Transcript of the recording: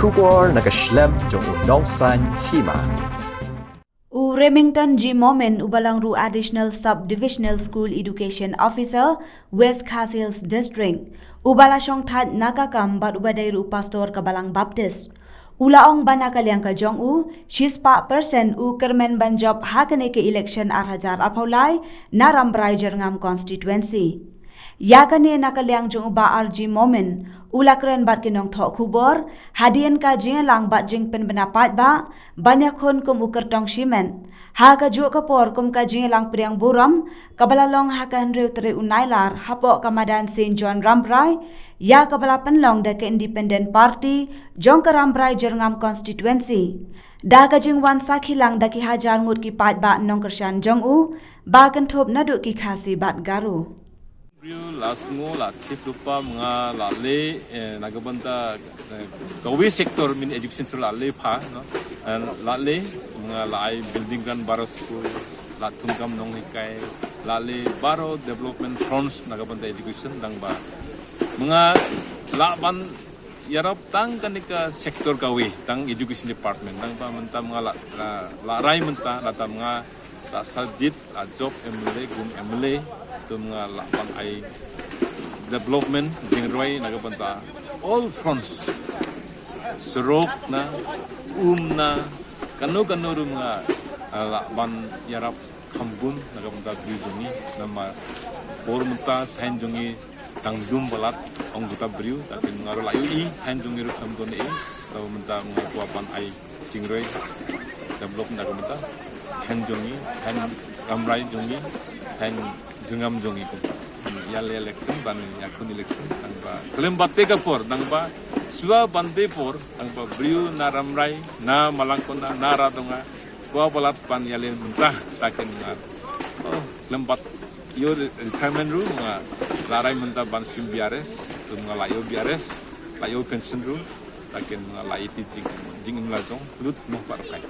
Kubor nakaslem jong Nongsan Hima. Remington G. Moment Ubalangru Additional Sub-Divisional School Education Officer, West Khas Hills District. Ubalashong That Nakakam Bat Ubadairu Pastor Kabalang Baptist. Ulaong Banakaliang Kajong U, Shispa Person U Kermen Banjob Hakane ke election Arhajar Apaulay, Narambray Jerngam Constituency. Yakane nakaliang jong uba RG Moment, ulakren bat kinong thok khubor, hadian ka jing lang bat jing pen benapat ba, banyak kon kum ukertong shimen. Ha ka juk kapor kum ka jing lang priang buram, kabalalong ha ka henriu tere unailar, hapok kamadan St. John Rambray, ya kabala penlong da ke Independent Party, jong ka Rambray Jerngam Constituency. Da ka jing wan sakhilang da ki hajar ngut ki pat ba nong kersyan jong u, ba kentop naduk ki khasi bat garu. Lasmo la lupa mga lale nagabanta gawi sektor min education tu lale pa no lale mga lai building kan baro school la tungkam nong hikai lale baro development fronts nagabanta education dang ba mga laban yarap tang kanika sektor gawi tang education department dang ba menta mga la rai menta lata mga la sajid la job MLA gum MLA tu mga lapan ay development jingroi nagapanta all fronts serok na na kanu ru mga lapan yarap kambun nagapanta brijungi nama pormenta thanjungi tangdum balat ong guta briu tapi mga ro layu I thanjungi ru kambun tahu menta mga kuapan ay jingroi development nagapanta thanjungi ramrai jungi jengam jongi ko yale election ban yakun election tangba klem batte kapor tangba sua bande por tangba briu naramrai na malangkona na radonga kwa balat pan yale mentah taken ngar klem bat yo retirement room nga larai mentah ban sim biares tunga layo biares layo pension room taken nga lai ti jing lajong lut mo parkai